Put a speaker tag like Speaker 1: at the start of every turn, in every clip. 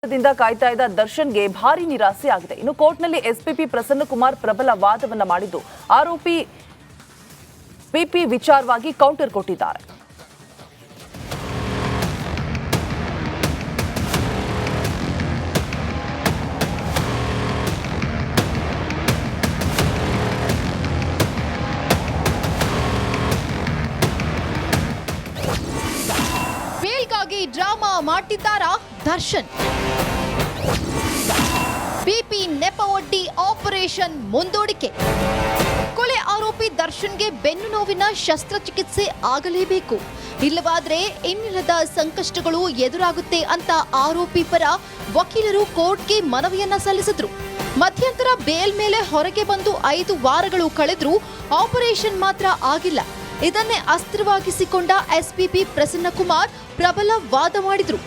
Speaker 1: ದಿಂದ ಕಾಯ್ತಾ ಇದ್ದ ದರ್ಶನ್ಗೆ ಭಾರಿ ನಿರಾಸೆ ಆಗಿದೆ. ಇನ್ನು ಕೋರ್ಟ್ನಲ್ಲಿ ಎಸ್ಪಿಪಿ ಪ್ರಸನ್ನಕುಮಾರ್ ಪ್ರಬಲ ವಾದವನ್ನ ಮಾಡಿದ್ದು ಆರೋಪಿ ಪಿಪಿ ವಿಚಾರವಾಗಿ ಕೌಂಟರ್ ಕೊಟ್ಟಿದ್ದಾರೆ.
Speaker 2: ಬೇಲ್ಗಾಗಿ ಡ್ರಾಮಾ ಮಾಡ್ತಿದ್ದಾರಾ ದರ್ಶನ್? ಪಿಪಿ ನೆಪ ಒಡ್ಡಿ ಆಪರೇಷನ್ ಮುಂದೂಡಿಕೆ. ಕೊಲೆ ಆರೋಪಿ ದರ್ಶನ್ಗೆ ಬೆನ್ನು ನೋವಿನ ಶಸ್ತ್ರಚಿಕಿತ್ಸೆ ಆಗಲೇಬೇಕು, ಇಲ್ಲವಾದ್ರೆ ಇನ್ನಿಲ್ಲದ ಸಂಕಷ್ಟಗಳು ಎದುರಾಗುತ್ತೆ ಅಂತ ಆರೋಪಿ ಪರ ವಕೀಲರು ಕೋರ್ಟ್ಗೆ ಮನವಿಯನ್ನ ಸಲ್ಲಿಸಿದ್ರು. ಮಧ್ಯಂತರ ಬೇಲ್ ಮೇಲೆ ಹೊರಗೆ ಬಂದು 5 ವಾರಗಳು ಕಳೆದ್ರೂ ಆಪರೇಷನ್ ಮಾತ್ರ ಆಗಿಲ್ಲ. ಇದನ್ನೇ ಅಸ್ತ್ರವಾಗಿಸಿಕೊಂಡ ಎಸ್ಪಿಪಿ ಪ್ರಸನ್ನಕುಮಾರ್ ಪ್ರಬಲ ವಾದ ಮಾಡಿದ್ರು.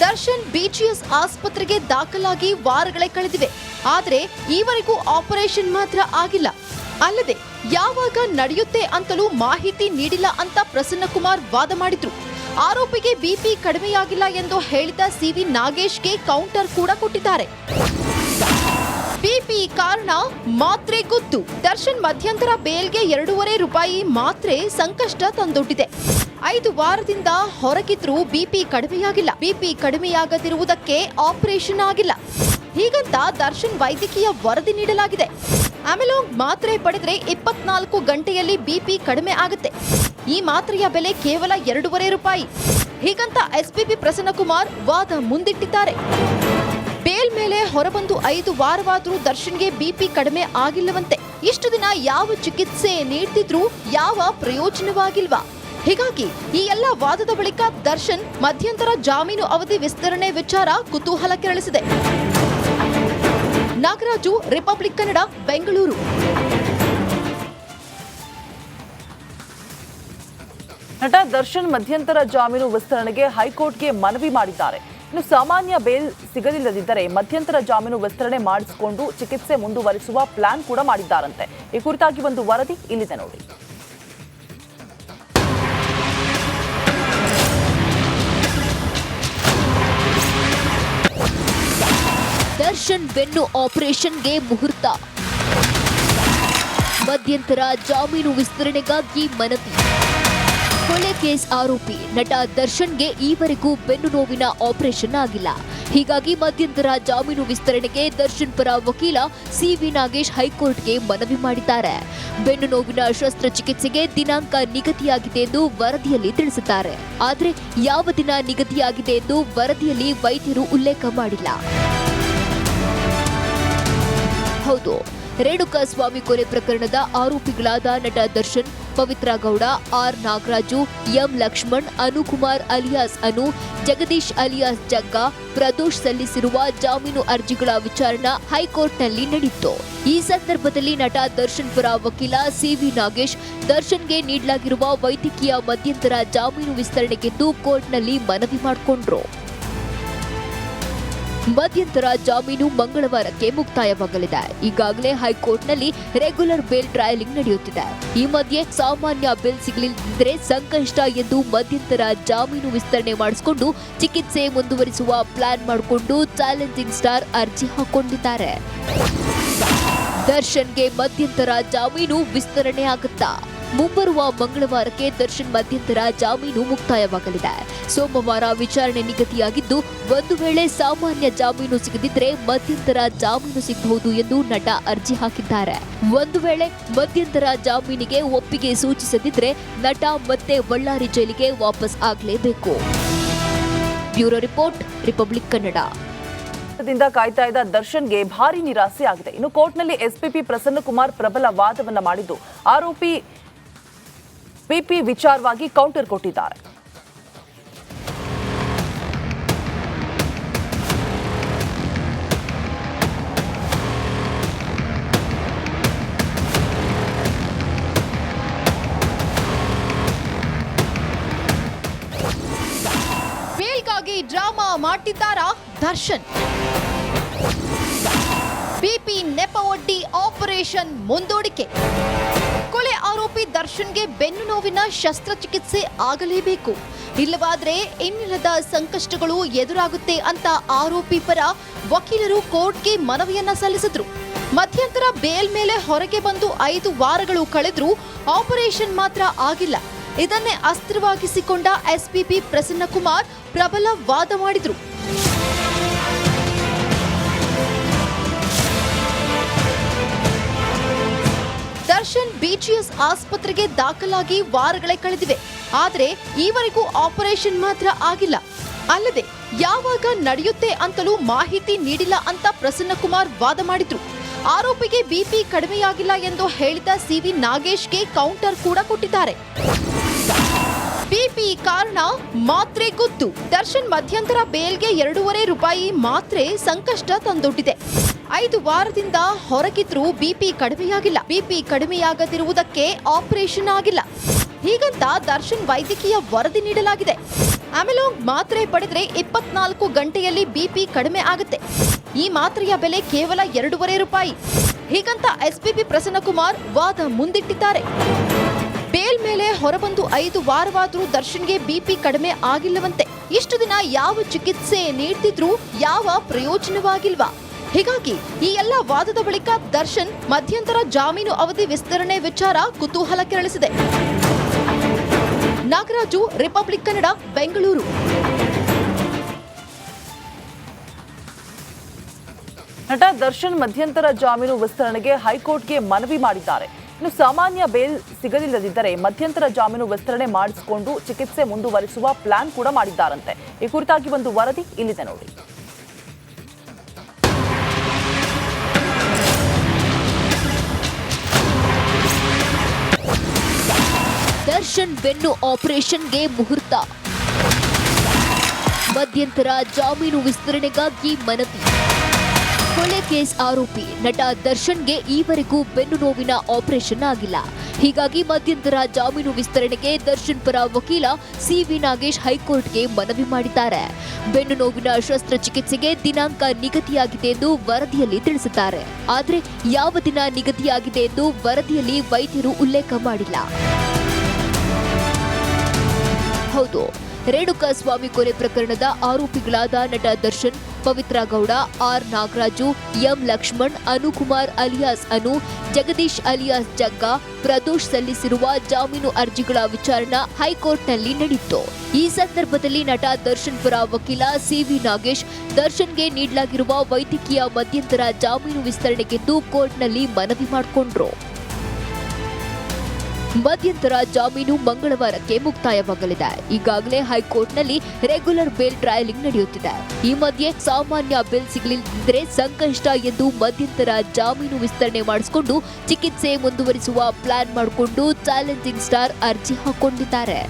Speaker 2: ದರ್ಶನ್ ಬಿಜಿಎಸ್ ಆಸ್ಪತ್ರೆಗೆ ದಾಖಲಾಗಿ ವಾರಗಳೇ ಕಳೆದಿವೆ. ಆದರೆ ಈವರೆಗೂ ಆಪರೇಷನ್ ಮಾತ್ರ ಆಗಿಲ್ಲ. ಅಲ್ಲದೆ ಯಾವಾಗ ನಡೆಯುತ್ತೆ ಅಂತಲೂ ಮಾಹಿತಿ ನೀಡಿಲ್ಲ ಅಂತ ಪ್ರಸನ್ನಕುಮಾರ್ ವಾದ ಮಾಡಿದ್ರು. ಆರೋಪಿಗೆ ಬಿಪಿ ಕಡಿಮೆಯಾಗಿಲ್ಲ ಎಂದು ಹೇಳಿದ ಸಿವಿ ನಾಗೇಶ್ಗೆ ಕೌಂಟರ್ ಕೂಡ ಕೊಟ್ಟಿದ್ದಾರೆ. ಬಿಪಿ ಕಾರಣ ಮಾತ್ರೆ ಗುದ್ದು. ದರ್ಶನ್ ಮಧ್ಯಂತರ ಬೇಲ್ಗೆ 2.5 ರೂಪಾಯಿ ಮಾತ್ರೆ ಸಂಕಷ್ಟ ತಂದೊಡ್ಡಿದೆ. 5 ವಾರದಿಂದ ಹೊರಗಿದ್ರೂ ಬಿಪಿ ಕಡಿಮೆಯಾಗಿಲ್ಲ. ಬಿಪಿ ಕಡಿಮೆಯಾಗದಿರುವುದಕ್ಕೆ ಆಪರೇಷನ್ ಆಗಿಲ್ಲ. ಹೀಗಂತ ದರ್ಶನ್ ವೈದ್ಯಕೀಯ ವರದಿ ನೀಡಲಾಗಿದೆ. ಅಮೆಲಾಂಗ್ ಮಾತ್ರೆ ಪಡೆದ್ರೆ 24 ಗಂಟೆಯಲ್ಲಿ ಬಿಪಿ ಕಡಿಮೆ ಆಗುತ್ತೆ. ಈ ಮಾತ್ರೆಯ ಬೆಲೆ ಕೇವಲ 2.5 ರೂಪಾಯಿ. ಹೀಗಂತ ಎಸ್ಪಿಪಿ ಪ್ರಸನ್ನಕುಮಾರ್ ವಾದ ಮುಂದಿಟ್ಟಿದ್ದಾರೆ. ಬೇಲ್ ಮೇಲೆ ಹೊರಬಂದು 5 ವಾರವಾದರೂ ದರ್ಶನ್ಗೆ ಬಿಪಿ ಕಡಿಮೆ ಆಗಿಲ್ಲವಂತೆ. ಇಷ್ಟು ದಿನ ಯಾವ ಚಿಕಿತ್ಸೆ ನೀಡ್ತಿದ್ರೂ ಯಾವ ಪ್ರಯೋಜನವಾಗಿಲ್ವಾ? ಹೀಗಾಗಿ ಈ ಎಲ್ಲ ವಾದದ ಬಳಿಕ ದರ್ಶನ್ ಮಧ್ಯಂತರ ಜಾಮೀನು ಅವಧಿ ವಿಸ್ತರಣೆ ವಿಚಾರ ಕುತೂಹಲ ಕೆರಳಿಸಿದೆ. ನಾಗರಾಜು, ರಿಪಬ್ಲಿಕ್ ಕನ್ನಡ, ಬೆಂಗಳೂರು.
Speaker 1: ನಟ ದರ್ಶನ್ ಮಧ್ಯಂತರ ಜಾಮೀನು ವಿಸ್ತರಣೆಗೆ ಹೈಕೋರ್ಟ್ಗೆ ಮನವಿ ಮಾಡಿದ್ದಾರೆ. ಇನ್ನು ಸಾಮಾನ್ಯ ಬೇಲ್ ಸಿಗದಿಲ್ಲದಿದ್ದರೆ ಮಧ್ಯಂತರ ಜಾಮೀನು ವಿಸ್ತರಣೆ ಮಾಡಿಸಿಕೊಂಡು ಚಿಕಿತ್ಸೆ ಮುಂದುವರಿಸುವ ಪ್ಲಾನ್ ಕೂಡ ಮಾಡಿದ್ದಾರಂತೆ. ಈ ಕುರಿತಾಗಿ ಒಂದು ವರದಿ ಇಲ್ಲಿದೆ ನೋಡಿ.
Speaker 2: ದರ್ಶನ್ ಬೆನ್ನು ಆಪರೇಷನ್ಗೆ ಮುಹೂರ್ತ. ಮಧ್ಯಂತರ ಜಾಮೀನು ವಿಸ್ತರಣೆಗಾಗಿ ಮನವಿ. ಕೊಲೆ ಕೇಸ್ ಆರೋಪಿ ನಟ ದರ್ಶನ್ಗೆ ಈವರೆಗೂ ಬೆನ್ನು ನೋವಿನ ಆಪರೇಷನ್ ಆಗಿಲ್ಲ. ಹೀಗಾಗಿ ಮಧ್ಯಂತರ ಜಾಮೀನು ವಿಸ್ತರಣೆಗೆ ದರ್ಶನ್ ಪರ ವಕೀಲ ಸಿವಿ ನಾಗೇಶ್ ಹೈಕೋರ್ಟ್ಗೆ ಮನವಿ ಮಾಡಿದ್ದಾರೆ. ಬೆನ್ನು ನೋವಿನ ಶಸ್ತ್ರಚಿಕಿತ್ಸೆಗೆ ದಿನಾಂಕ ನಿಗದಿಯಾಗಿದೆ ಎಂದು ವರದಿಯಲ್ಲಿ ತಿಳಿಸಿದ್ದಾರೆ. ಆದರೆ ಯಾವ ದಿನ ನಿಗದಿಯಾಗಿದೆ ಎಂದು ವರದಿಯಲ್ಲಿ ವೈದ್ಯರು ಉಲ್ಲೇಖ ಮಾಡಿಲ್ಲ. ಹೌದು, ರೇಣುಕಾಸ್ವಾಮಿ ಕೊಲೆ ಪ್ರಕರಣದ ಆರೋಪಿಗಳಾದ ನಟ Darshan, Pavithra Gowda, R Nagaraju, M Lakshman, Anukumar alias Anu, Jagadish alias Jagga, Pradosh ಸಲ್ಲಿಸಿರುವ ಜಾಮೀನು ಅರ್ಜಿಗಳ ವಿಚಾರಣೆ ಹೈಕೋರ್ಟ್ನಲ್ಲಿ ನಡೆಯಿತು. ಈ ಸಂದರ್ಭದಲ್ಲಿ ನಟ ದರ್ಶನ್ ಪರ ವಕೀಲ ಸಿವಿ ನಾಗೇಶ್ ದರ್ಶನ್ಗೆ ನೀಡಲಾಗಿರುವ ವೈದ್ಯಕೀಯ ಮಧ್ಯಂತರ ಜಾಮೀನು ವಿಸ್ತರಣೆಗೆಂದು ಕೋರ್ಟ್ನಲ್ಲಿ ಮನವಿ ಮಾಡಿಕೊಂಡ್ರು. ಮಧ್ಯಂತರ ಜಾಮೀನು ಮಂಗಳವಾರಕ್ಕೆ ಮುಕ್ತಾಯವಾಗಲಿದೆ. ಈಗಾಗಲೇ ಹೈಕೋರ್ಟ್ನಲ್ಲಿ ರೆಗ್ಯುಲರ್ ಬೇಲ್ ಟ್ರಯಲಿಂಗ್ ನಡೆಯುತ್ತಿದೆ. ಈ ಮಧ್ಯೆ ಸಾಮಾನ್ಯ ಬೇಲ್ ಸಿಗಲಿಲ್ಲದಿದ್ದರೆ ಸಂಕಷ್ಟ ಎಂದು ಮಧ್ಯಂತರ ಜಾಮೀನು ವಿಸ್ತರಣೆ ಮಾಡಿಸಿಕೊಂಡು ಚಿಕಿತ್ಸೆ ಮುಂದುವರಿಸುವ ಪ್ಲಾನ್ ಮಾಡಿಕೊಂಡು ಚಾಲೆಂಜಿಂಗ್ ಸ್ಟಾರ್ ಅರ್ಜಿ ಹಾಕೊಂಡಿದ್ದಾರೆ. ದರ್ಶನ್ಗೆ ಮಧ್ಯಂತರ ಜಾಮೀನು ವಿಸ್ತರಣೆ ಆಗುತ್ತಾ? ಮುಂಬರುವ ಮಂಗಳವಾರಕ್ಕೆ ದರ್ಶನ್ ಮಧ್ಯಂತರ ಜಾಮೀನು ಮುಕ್ತಾಯವಾಗಲಿದೆ. ಸೋಮವಾರ ವಿಚಾರಣೆ ನಿಗದಿಯಾಗಿದ್ದು, ಒಂದು ವೇಳೆ ಸಾಮಾನ್ಯ ಜಾಮೀನು ಸಿಗದಿದ್ದರೆ ಮಧ್ಯಂತರ ಜಾಮೀನು ಸಿಗಬಹುದು ಎಂದು ನಟ ಅರ್ಜಿ ಹಾಕಿದ್ದಾರೆ. ಒಂದು ವೇಳೆ ಮಧ್ಯಂತರ ಜಾಮೀನಿಗೆ ಒಪ್ಪಿಗೆ ಸೂಚಿಸದಿದ್ದರೆ ನಟ ಮತ್ತೆ ಬಳ್ಳಾರಿ ಜೈಲಿಗೆ ವಾಪಸ್ ಆಗಲೇಬೇಕು. Bureau report, republic Kannada.
Speaker 1: ದಿಂದ ಕಾಯ್ತಾ ಇದ್ದ ದರ್ಶನ್ಗೆ ಭಾರಿ ನಿರಾಸೆ ಆಗಿದೆ. ಇನ್ನು ಕೋರ್ಟ್ನಲ್ಲಿ ಎಸ್ಪಿಪಿ ಪ್ರಸನ್ನಕುಮಾರ್ ಪ್ರಬಲ ವಾದವನ್ನ ಮಾಡಿದ್ದು ಆರೋಪಿ ಪಿಪಿ ವಿಚಾರವಾಗಿ ಕೌಂಟರ್ ಕೊಟ್ಟಿದ್ದಾರೆ. ಬೇಲ್ಗಾಗಿ ಡ್ರಾಮಾ ಮಾಡ್ತಿದ್ದಾರಾ ದರ್ಶನ್?
Speaker 2: ಬಿಪಿ ನೆಪ ಒಡ್ಡಿ ಆಪರೇಷನ್ ಮುಂದೂಡಿಕೆ. ಕೊಲೆ ಆರೋಪಿ ದರ್ಶನ್ಗೆ ಬೆನ್ನು ನೋವಿನ ಶಸ್ತ್ರಚಿಕಿತ್ಸೆ ಆಗಲೇಬೇಕು, ಇಲ್ಲವಾದ್ರೆ ಇನ್ನಿಲ್ಲದ ಸಂಕಷ್ಟಗಳು ಎದುರಾಗುತ್ತೆ ಅಂತ ಆರೋಪಿ ಪರ ವಕೀಲರು ಕೋರ್ಟ್ಗೆ ಮನವಿಯನ್ನ ಸಲ್ಲಿಸಿದ್ರು. ಮಧ್ಯಂತರ ಬೇಲ್ ಮೇಲೆ ಹೊರಗೆ ಬಂದು 5 ವಾರಗಳು ಕಳೆದ್ರೂ ಆಪರೇಷನ್ ಮಾತ್ರ ಆಗಿಲ್ಲ. ಇದನ್ನೇ ಅಸ್ತ್ರವಾಗಿಸಿಕೊಂಡ ಎಸ್ಪಿಪಿ ಪ್ರಸನ್ನಕುಮಾರ್ ಪ್ರಬಲ ವಾದ ಮಾಡಿದ್ರು. ದರ್ಶನ್ ಬಿಜಿಎಸ್ ಆಸ್ಪತ್ರೆಗೆ ದಾಖಲಾಗಿ ವಾರಗಳೇ ಕಳೆದಿವೆ. ಆದರೆ ಈವರೆಗೂ ಆಪರೇಷನ್ ಮಾತ್ರ ಆಗಿಲ್ಲ. ಅಲ್ಲದೆ ಯಾವಾಗ ನಡೆಯುತ್ತೆ ಅಂತಲೂ ಮಾಹಿತಿ ನೀಡಿಲ್ಲ ಅಂತ ಪ್ರಸನ್ನಕುಮಾರ್ ವಾದ ಮಾಡಿದ್ರು. ಆರೋಪಿಗೆ ಬಿಪಿ ಕಡಿಮೆಯಾಗಿಲ್ಲ ಎಂದು ಹೇಳಿದ ಸಿವಿ ನಾಗೇಶ್ಗೆ ಕೌಂಟರ್ ಕೂಡ ಕೊಟ್ಟಿದ್ದಾರೆ. ಬಿಪಿ ಕಾರಣ ಮಾತ್ರೆ ಗುದ್ದು. ದರ್ಶನ್ ಮಧ್ಯಂತರ ಬೇಲ್ಗೆ 2.5 ರೂಪಾಯಿ ಮಾತ್ರೆ ಸಂಕಷ್ಟ ತಂದೊಡ್ಡಿದೆ. 5 ವಾರದಿಂದ ಹೊರಗಿದ್ರೂ ಬಿಪಿ ಕಡಿಮೆಯಾಗಿಲ್ಲ. ಬಿಪಿ ಕಡಿಮೆಯಾಗದಿರುವುದಕ್ಕೆ ಆಪರೇಷನ್ ಆಗಿಲ್ಲ. ಹೀಗಂತ ದರ್ಶನ್ ವೈದ್ಯಕೀಯ ವರದಿ ನೀಡಲಾಗಿದೆ. ಅಮೆಲಾಂಗ್ ಮಾತ್ರೆ ಪಡೆದ್ರೆ 24 ಗಂಟೆಯಲ್ಲಿ ಬಿಪಿ ಕಡಿಮೆ ಆಗುತ್ತೆ. ಈ ಮಾತ್ರೆಯ ಬೆಲೆ ಕೇವಲ 2.5 ರೂಪಾಯಿ. ಹೀಗಂತ ಎಸ್ಪಿಪಿ ಪ್ರಸನ್ನಕುಮಾರ್ ವಾದ ಮುಂದಿಟ್ಟಿದ್ದಾರೆ. ಬೇಲ್ ಮೇಲೆ ಹೊರಬಂದು 5 ವಾರವಾದರೂ ದರ್ಶನ್ಗೆ ಬಿಪಿ ಕಡಿಮೆ ಆಗಿಲ್ಲವಂತೆ. ಇಷ್ಟು ದಿನ ಯಾವ ಚಿಕಿತ್ಸೆ ನೀಡ್ತಿದ್ರೂ ಯಾವ ಪ್ರಯೋಜನವಾಗಿಲ್ವಾ? ಹೀಗಾಗಿ ಈ ಎಲ್ಲ ವಾದದ ಬಳಿಕ ದರ್ಶನ್ ಮಧ್ಯಂತರ ಜಾಮೀನು ಅವಧಿ ವಿಸ್ತರಣೆ ವಿಚಾರ ಕುತೂಹಲ ಕೆರಳಿಸಿದೆ. ನಾಗರಾಜು, ರಿಪಬ್ಲಿಕ್ ಕನ್ನಡ, ಬೆಂಗಳೂರು.
Speaker 1: ನಟ ದರ್ಶನ್ ಮಧ್ಯಂತರ ಜಾಮೀನು ವಿಸ್ತರಣೆಗೆ ಹೈಕೋರ್ಟ್ಗೆ ಮನವಿ ಮಾಡಿದ್ದಾರೆ. ಇನ್ನು ಸಾಮಾನ್ಯ ಬೇಲ್ ಸಿಗಲಿಲ್ಲದಿದ್ದರೆ ಮಧ್ಯಂತರ ಜಾಮೀನು ವಿಸ್ತರಣೆ ಮಾಡಿಸಿಕೊಂಡು ಚಿಕಿತ್ಸೆ ಮುಂದುವರಿಸುವ ಪ್ಲಾನ್ ಕೂಡ ಮಾಡಿದ್ದಾರಂತೆ. ಈ ಕುರಿತಾಗಿ ಒಂದು ವರದಿ ಇಲ್ಲಿದೆ ನೋಡಿ.
Speaker 2: ದರ್ಶನ್ ಬೆನ್ನು ಆಪರೇಷನ್ಗೆ ಮುಹೂರ್ತ. ಮಧ್ಯಂತರ ಜಾಮೀನು ವಿಸ್ತರಣೆಗಾಗಿ ಮನವಿ. ಕೊಲೆ ಕೇಸ್ ಆರೋಪಿ ನಟ ದರ್ಶನ್ಗೆ ಈವರೆಗೂ ಬೆನ್ನು ನೋವಿನ ಆಪರೇಷನ್ ಆಗಿಲ್ಲ. ಹೀಗಾಗಿ ಮಧ್ಯಂತರ ಜಾಮೀನು ವಿಸ್ತರಣೆಗೆ ದರ್ಶನ್ ಪರ ವಕೀಲ ಸಿವಿ ನಾಗೇಶ್ ಹೈಕೋರ್ಟ್ಗೆ ಮನವಿ ಮಾಡಿದ್ದಾರೆ. ಬೆನ್ನು ನೋವಿನ ಶಸ್ತ್ರಚಿಕಿತ್ಸೆಗೆ ದಿನಾಂಕ ನಿಗದಿಯಾಗಿದೆ ಎಂದು ವರದಿಯಲ್ಲಿ ತಿಳಿಸಿದ್ದಾರೆ. ಆದರೆ ಯಾವ ದಿನ ನಿಗದಿಯಾಗಿದೆ ಎಂದು ವರದಿಯಲ್ಲಿ ವೈದ್ಯರು ಉಲ್ಲೇಖ ಮಾಡಿಲ್ಲ. ಹೌದು, ರೇಣುಕಾಸ್ವಾಮಿ ಕೊಲೆ ಪ್ರಕರಣದ ಆರೋಪಿಗಳಾದ ನಟ Darshan, Pavithra Gowda, R Nagaraju, M Lakshman, Anukumar alias Anu, Jagadish alias Jagga, Pradosh ಸಲ್ಲಿಸಿರುವ ಜಾಮೀನು ಅರ್ಜಿಗಳ ವಿಚಾರಣೆ ಹೈಕೋರ್ಟ್ನಲ್ಲಿ ನಡೆಯಿತು. ಈ ಸಂದರ್ಭದಲ್ಲಿ ನಟ ದರ್ಶನ್ ಪರ ವಕೀಲ ಸಿವಿ ನಾಗೇಶ್ ದರ್ಶನ್ಗೆ ನೀಡಲಾಗಿರುವ ವೈದ್ಯಕೀಯ ಮಧ್ಯಂತರ ಜಾಮೀನು ವಿಸ್ತರಣೆಗೆಂದು ಕೋರ್ಟ್ನಲ್ಲಿ ಮನವಿ ಮಾಡಿಕೊಂಡ್ರು. ಮಧ್ಯಂತರ ಜಾಮೀನು ಮಂಗಳವಾರಕ್ಕೆ ಮುಕ್ತಾಯವಾಗಲಿದೆ. ಈಗಾಗಲೇ ಹೈಕೋರ್ಟ್ನಲ್ಲಿ ರೆಗ್ಯುಲರ್ ಬೇಲ್ ಟ್ರಯಲಿಂಗ್ ನಡೆಯುತ್ತಿದೆ. ಈ ಮಧ್ಯೆ ಸಾಮಾನ್ಯ ಬೇಲ್ ಸಿಗಲಿಲ್ಲದಿದ್ದರೆ ಸಂಕಷ್ಟ ಎಂದು ಮಧ್ಯಂತರ ಜಾಮೀನು ವಿಸ್ತರಣೆ ಮಾಡಿಸಿಕೊಂಡು ಚಿಕಿತ್ಸೆ ಮುಂದುವರಿಸುವ ಪ್ಲಾನ್ ಮಾಡಿಕೊಂಡು ಚಾಲೆಂಜಿಂಗ್ ಸ್ಟಾರ್ ಅರ್ಜಿ ಹಾಕೊಂಡಿದ್ದಾರೆ.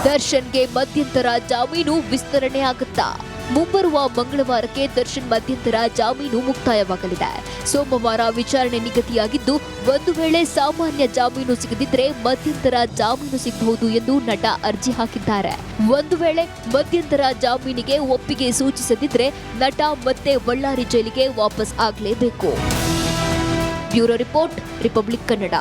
Speaker 2: ದರ್ಶನ್ಗೆ ಮಧ್ಯಂತರ ಜಾಮೀನು ವಿಸ್ತರಣೆ ಆಗುತ್ತಾ? ಮುಂಬರುವ ಮಂಗಳವಾರಕ್ಕೆ ದರ್ಶನ್ ಮಧ್ಯಂತರ ಜಾಮೀನು ಮುಕ್ತಾಯವಾಗಲಿದೆ. ಸೋಮವಾರ ವಿಚಾರಣೆ ನಿಗದಿಯಾಗಿದ್ದು, ಒಂದು ವೇಳೆ ಸಾಮಾನ್ಯ ಜಾಮೀನು ಸಿಗದಿದ್ದರೆ ಮಧ್ಯಂತರ ಜಾಮೀನು ಸಿಗಬಹುದು ಎಂದು ನಟ ಅರ್ಜಿ ಹಾಕಿದ್ದಾರೆ. ಒಂದು ವೇಳೆ ಮಧ್ಯಂತರ ಜಾಮೀನಿಗೆ ಒಪ್ಪಿಗೆ ಸೂಚಿಸದಿದ್ದರೆ ನಟ ಮತ್ತೆ ಬಳ್ಳಾರಿ ಜೈಲಿಗೆ ವಾಪಸ್ ಆಗಲೇಬೇಕು. Bureau report, republic Kannada.